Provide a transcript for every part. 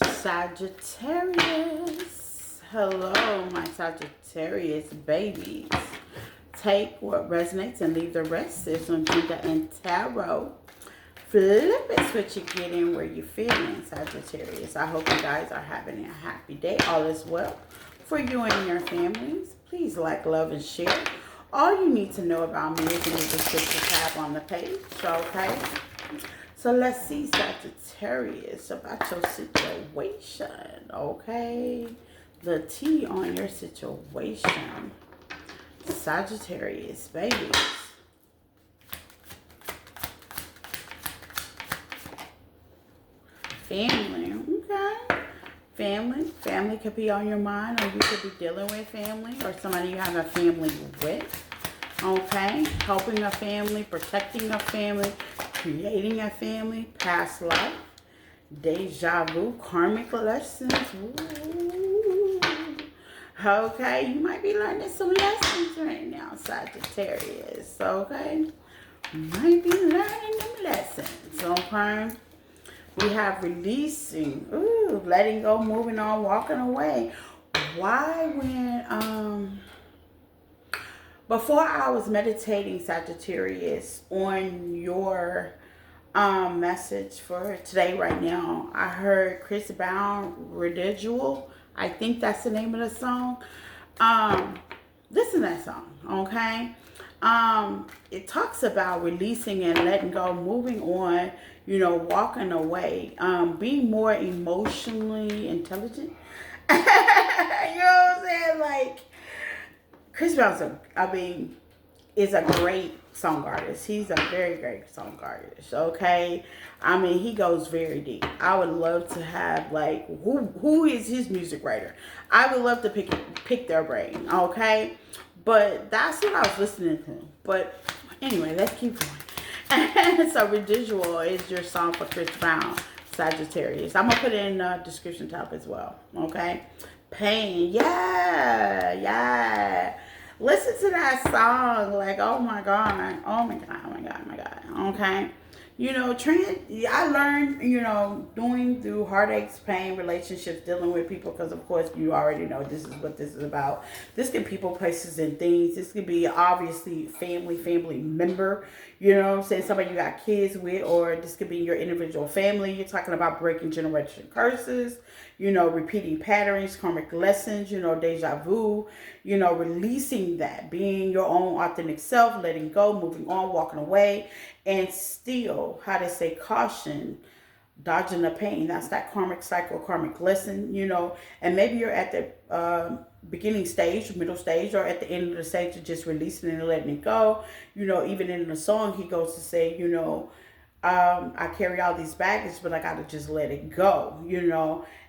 Sagittarius. Hello, my Sagittarius babies. Take what resonates and leave the rest. Is on Judah and Tarot. Flip it, switch it, get in where you're feeling, Sagittarius. I hope you guys are having a happy day. All is well for you and your families. Please like, love, and share. All you need to know about me is in the description tab on the page, okay? So let's see, Sagittarius, about your situation, okay? The T on your situation. Sagittarius, babies. Family, okay? Family could be on your mind, or you could be dealing with family, or somebody you have a family with, okay? Helping a family, protecting a family, creating a family, past life, deja vu, karmic lessons. Ooh. Okay, you might be learning some lessons right now, Sagittarius, okay? You might be learning them lessons, okay? We have releasing, ooh, letting go, moving on, walking away. Why before I was meditating, Sagittarius, on your message for today right now, I heard Chris Brown Residual. I think that's the name of the song. Listen to that song, okay? It talks about releasing and letting go, moving on, walking away, being more emotionally intelligent. You know what I'm saying? Like, Chris Brown's is a great song artist. He's a very great song artist. Okay, he goes very deep. I would love to have like who is his music writer. I would love to pick their brain. Okay, but that's what I was listening to. But anyway, let's keep going. So Residual is your song for Chris Brown, Sagittarius. I'm gonna put it in the description tab as well. Okay, Pain. Yeah. Listen to that song. Like, oh my God. Oh my God. Oh my God. Oh my God. Okay. I learned, doing through heartaches, pain, relationships, dealing with people, because of course you already know this is what this is about. This can be people, places, and things. This could be obviously family member, you know what I'm saying, somebody you got kids with, or this could be your individual family. You're talking about breaking generation curses, repeating patterns, karmic lessons, deja vu, releasing that, being your own authentic self, letting go, moving on, walking away, and still, how to say, caution, dodging the pain. That's that karmic cycle, karmic lesson, and maybe you're at the beginning stage, middle stage, or at the end of the stage of just releasing and letting it go. Even in the song, he goes to say, I carry all these baggage, but I got to just let it go,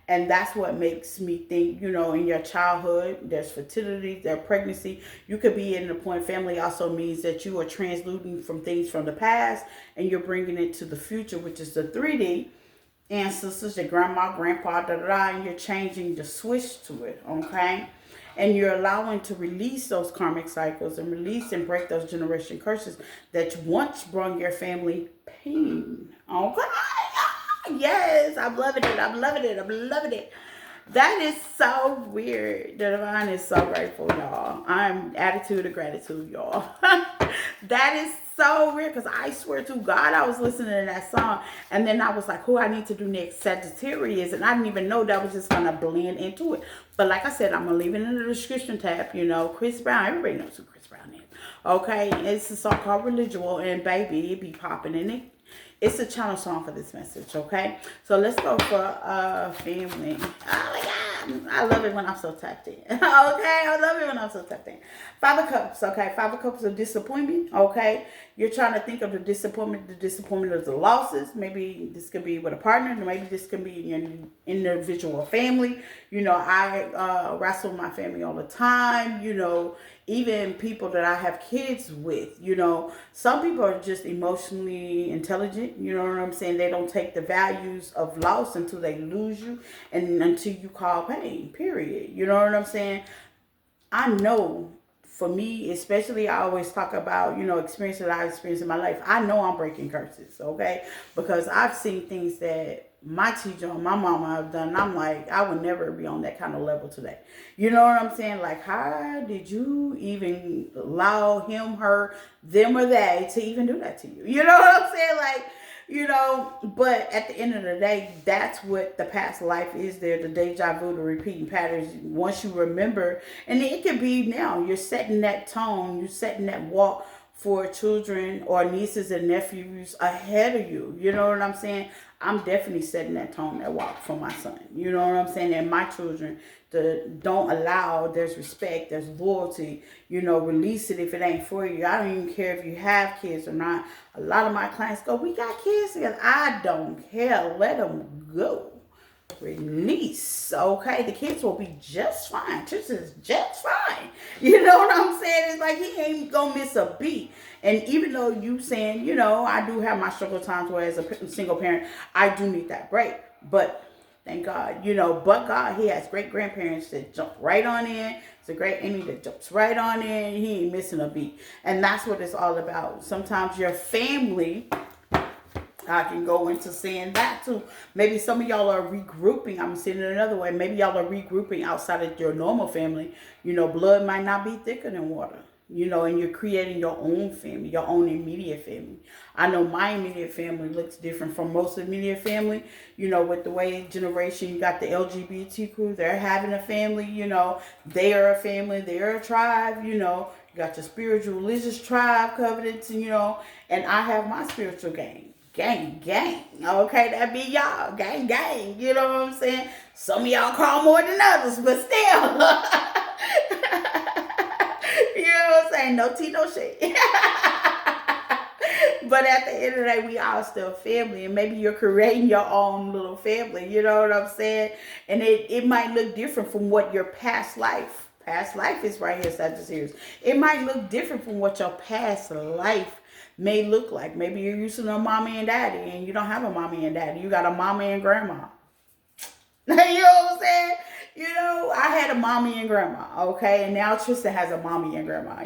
And that's what makes me think, in your childhood, there's fertility, there's pregnancy. You could be in the point, family also means that you are transmuting from things from the past and you're bringing it to the future, which is the 3D ancestors, your grandma, grandpa, and you're changing the switch to it, okay? And you're allowing to release those karmic cycles and release and break those generation curses that once brought your family pain, okay? Yes, I'm loving it. I'm loving it. I'm loving it. That is so weird. The divine is so grateful, y'all. I'm attitude of gratitude, y'all. That is so weird, because I swear to God, I was listening to that song, and then I was like, who I need to do next, Sagittarius, and I didn't even know that was just going to blend into it. But like I said, I'm going to leave it in the description tab, Chris Brown. Everybody knows who Chris Brown is. Okay, it's a song called Residual, and baby, it be popping in it. It's a channel song for this message, okay? So let's go for family. Oh my God. I love it when I'm so tapped in. Okay? I love it when I'm so tapped in. Five of Cups, okay? Five of Cups of disappointment, okay? You're trying to think of the disappointment of the losses. Maybe this could be with a partner. Maybe this could be in your individual family. I wrestle with my family all the time, even people that I have kids with, some people are just emotionally intelligent, you know what I'm saying? They don't take the values of loss until they lose you and until you call pain, period. You know what I'm saying? I know for me, especially, I always talk about, experience that I experienced in my life. I know I'm breaking curses, okay? Because I've seen things that my teacher and my mama have done. And I'm like, I would never be on that kind of level today. You know what I'm saying? Like, how did you even allow him, her, them, or they to even do that to you? You know what I'm saying? Like, but at the end of the day, that's what the past life is there, the deja vu, the repeating patterns. Once you remember, and it could be now, you're setting that tone, you're setting that walk for children or nieces and nephews ahead of you. You know what I'm saying? I'm definitely setting that tone, that walk for my son. You know what I'm saying? And my children, don't allow, there's respect, there's loyalty, release it if it ain't for you. I don't even care if you have kids or not. A lot of my clients go, we got kids together. I don't care. Let them go. Release. Okay, the kids will be just fine. Just is just fine. You know what I'm saying? It's like he ain't gonna miss a beat. And even though you saying, I do have my struggle times where as a single parent, I do need that break. But thank God, but God, he has great grandparents that jump right on in. It's a great Amy that jumps right on in. He ain't missing a beat. And that's what it's all about. Sometimes your family, I can go into saying that too. Maybe some of y'all are regrouping. I'm saying it another way. Maybe y'all are regrouping outside of your normal family. Blood might not be thicker than water. And you're creating your own family, your own immediate family. I know my immediate family looks different from most immediate family. With the way generation, you got the LGBT crew, they're having a family, they are a family, they're a tribe, you got your spiritual religious tribe covenants, and I have my spiritual gang. Gang. Okay, that be y'all. Gang. You know what I'm saying? Some of y'all call more than others, but still. You know what I'm saying? No tea, no shade. But at the end of the day, we all still family. And maybe you're creating your own little family. You know what I'm saying? And it might look different from what your past life is right here, Sagittarius. It might look different from what your past life may look like. Maybe you're used to a mommy and daddy and you don't have a mommy and daddy. You got a mommy and grandma. You know what I'm saying? I had a mommy and grandma, okay? And now Trista has a mommy and grandma,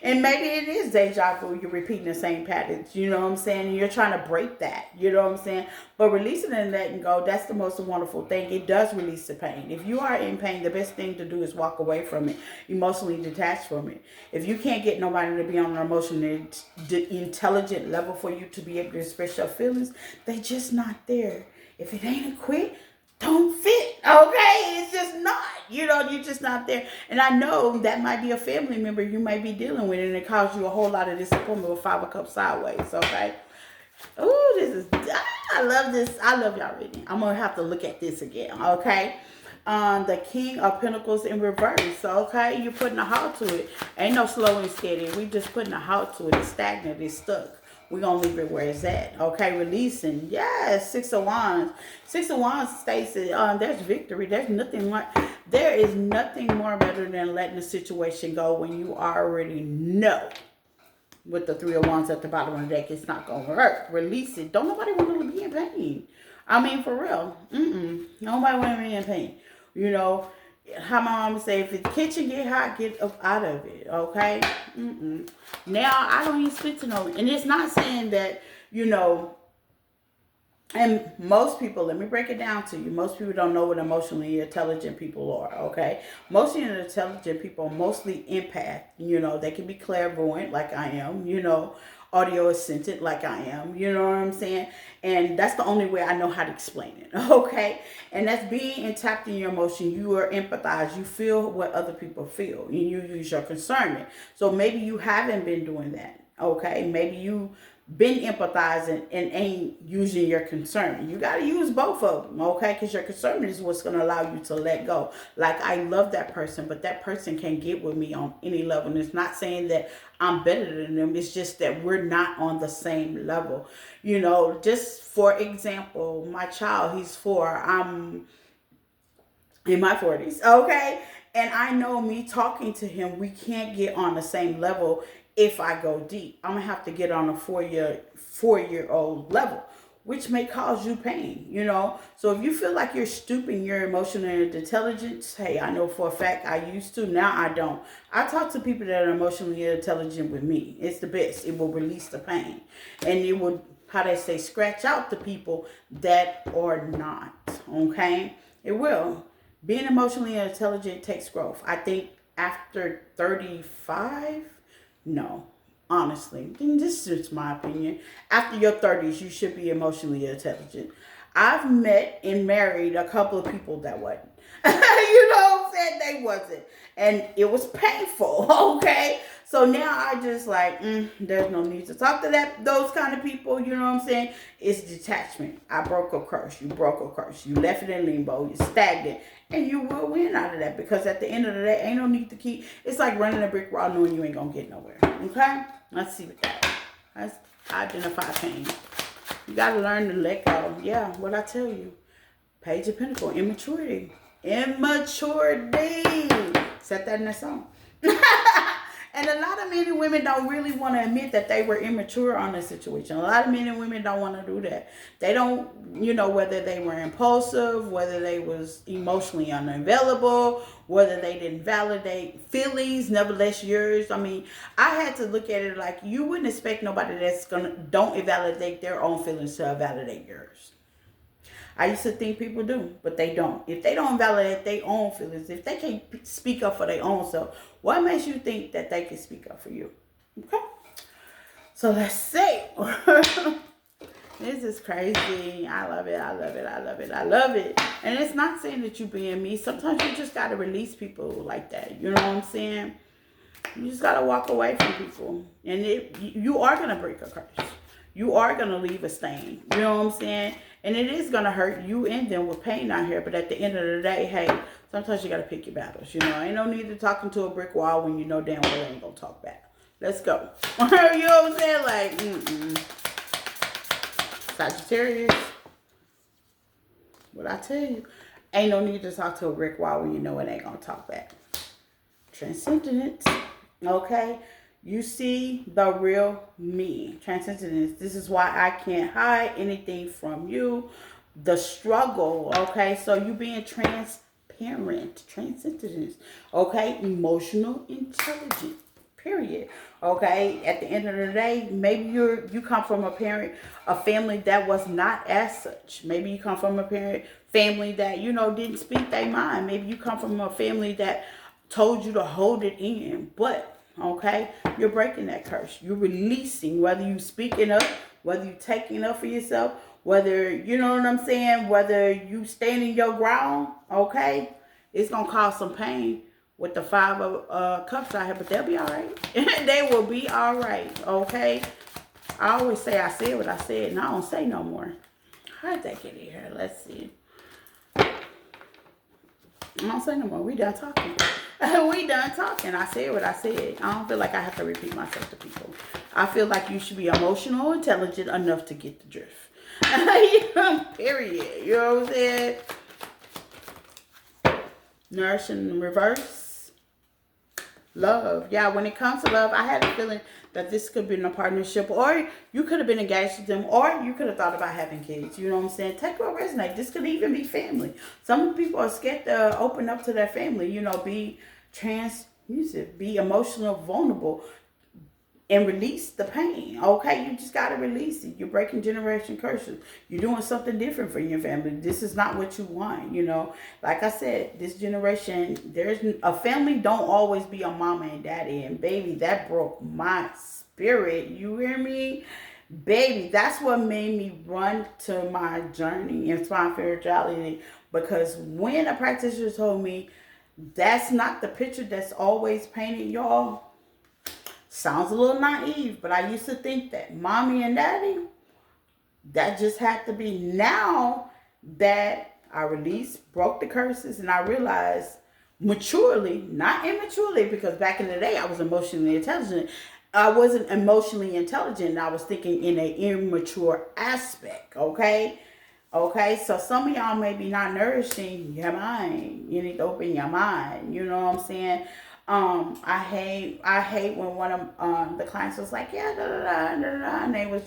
And maybe it is deja vu. You're repeating the same patterns, you know what I'm saying? And you're trying to break that, you know what I'm saying? But releasing and letting go, that's the most wonderful thing. It does release the pain. If you are in pain, the best thing to do is walk away from it, emotionally detach from it. If you can't get nobody to be on an emotionally intelligent level for you to be able to express your feelings, they just not there. If it ain't a quit, don't fit, okay? It's just not, you're just not there. And I know that might be a family member you might be dealing with, and it caused you a whole lot of disappointment with 5 of Cups sideways, okay? Oh, I love this. I love y'all reading. I'm going to have to look at this again, okay? The King of Pentacles in reverse, okay? You're putting a halt to it. Ain't no slow and steady. We just putting a halt to it. It's stagnant. It's stuck. We're going to leave it where it's at. Okay, releasing. Yes, 6 of Wands. 6 of Wands states that there's victory. There is nothing more better than letting the situation go when you already know. With the 3 of Wands at the bottom of the deck, it's not going to work. Release it. Don't nobody want to be in pain. I mean, for real. Nobody want to be in pain. How my mama say, if the kitchen get hot, get up out of it, okay? Now, I don't even speak to no, and it's not saying that, and most people, let me break it down to you. Most people don't know what emotionally intelligent people are, okay? Mostly intelligent people are mostly empath. They can be clairvoyant like I am, audio ascendant like I am, you know what I'm saying? And that's the only way I know how to explain it, okay? And that's being intact in your emotion. You are empathized. You feel what other people feel. And you use your concernment. So maybe you haven't been doing that, okay? Maybe you been empathizing and ain't using your concern. You got to use both of them, okay? Because your concern is what's going to allow you to let go. Like, I love that person, but that person can't get with me on any level. And it's not saying that I'm better than them. It's just that we're not on the same level. Just for example, my child, he's 4. I'm in my 40s, okay? And I know me talking to him, we can't get on the same level. If I go deep, I'm gonna have to get on a 4-year-old level, which may cause you pain, So if you feel like you're stooping your emotional intelligence, hey, I know for a fact I used to, now I don't. I talk to people that are emotionally intelligent with me. It's the best. It will release the pain, and it will how they say, scratch out the people that are not. Okay? It will. Being emotionally intelligent takes growth. I think after 35, no. Honestly, this is my opinion. After your 30s, you should be emotionally intelligent. I've met and married a couple of people that wasn't. You know what I'm saying? They wasn't. And it was painful, okay? So now I just like, there's no need to talk to those kind of people, you know what I'm saying? It's detachment. I broke a curse. You broke a curse. You left it in limbo. You're stagnant. And you will win out of that, because at the end of the day, ain't no need to keep, it's like running a brick wall knowing you ain't gonna get nowhere. Okay? Let's see what that is. Let's identify pain. You gotta learn to let go. Yeah, what I tell you. Page of Pentacles, immaturity. Immaturity. Set that in the song. And a lot of men and women don't really want to admit that they were immature on the situation. A lot of men and women don't want to do that. They don't, whether they were impulsive, whether they was emotionally unavailable, whether they didn't validate feelings, nevertheless yours. I mean, I had to look at it like you wouldn't expect nobody that's don't invalidate their own feelings to validate yours. I used to think people do, but they don't. If they don't validate their own feelings, if they can't speak up for their own self, what makes you think that they can speak up for you? Okay? So let's see. This is crazy. I love it. I love it. I love it. I love it. And it's not saying that you being me. Sometimes you just got to release people like that. You know what I'm saying? You just got to walk away from people. And you are going to break a curse. You are going to leave a stain. You know what I'm saying? And it is going to hurt you and them with pain out here. But at the end of the day, hey, sometimes you got to pick your battles. Ain't no need to talking to a brick wall when you know damn well they ain't going to talk back. Let's go. You know what I'm saying? Like, Sagittarius. What I tell you. Ain't no need to talk to a brick wall when you know it ain't going to talk back. Transcendence. Okay? You see the real me. Transcendence. This is why I can't hide anything from you. The struggle. Okay? So you being transparent. Transcendence. Okay? Emotional intelligence. Period. Okay? At the end of the day, maybe you come from a family that was not as such. Maybe you come from a family that, didn't speak their mind. Maybe you come from a family that told you to hold it in. But okay, you're breaking that curse. You're releasing, whether you speaking up, whether you taking up for yourself, whether, you know what I'm saying, whether you standing your ground, okay, it's going to cause some pain with the 5 of cups out here, but they'll be all right. They will be all right, okay? I always say I said what I said, and I don't say no more. How did that get in here? Let's see. I don't say no more. We done talking. We done talking. I said what I said. I don't feel like I have to repeat myself to people. I feel like you should be emotional, intelligent enough to get the drift. Period. You know what I'm saying? Nourishing in reverse. Love. Yeah, when it comes to love, I had a feeling that this could be in a partnership, or you could have been engaged to them, or you could have thought about having kids. You know what I'm saying? Take what resonate. This could even be family. Some people are scared to open up to their family, be transmusive, be emotional, vulnerable, and release the pain. Okay, you just got to release it. You're breaking generation curses. You're doing something different for your family. This is not what you want, Like I said, this generation, there's a family don't always be a mama and daddy. And baby, that broke my spirit. You hear me? Baby, that's what made me run to my journey in spirituality. Because when a practitioner told me, that's not the picture that's always painted, y'all. Sounds a little naive, but I used to think that mommy and daddy, that just had to be. Now that I released, broke the curses, and I realized maturely, not immaturely, because back in the day I was emotionally intelligent. I wasn't emotionally intelligent. I was thinking in an immature aspect, okay? Okay, so some of y'all may be not nourishing your mind. You need to open your mind. You know what I'm saying? I hate when one of the clients was like, yeah, da, da, da, da, da, da, and they was,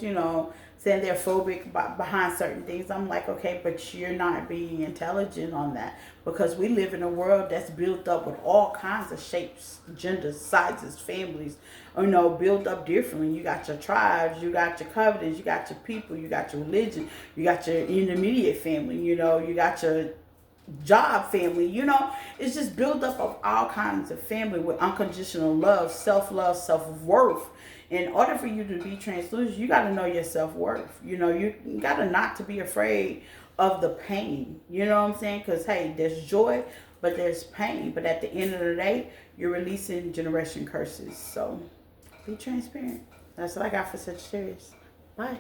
saying they're phobic behind certain things. I'm like, okay, but you're not being intelligent on that, because we live in a world that's built up with all kinds of shapes, genders, sizes, families, built up differently. You got your tribes, you got your covenants, you got your people, you got your religion, you got your intermediate family, you got your job family. It's just built up of all kinds of family with unconditional love, self-worth. In order for you to be translucent, you got to know your self-worth. You got to not to be afraid of the pain. You know what I'm saying? Because hey, there's joy, but there's pain. But at the end of the day, you're releasing generation curses. So be transparent. That's what I got for Sagittarius. Bye.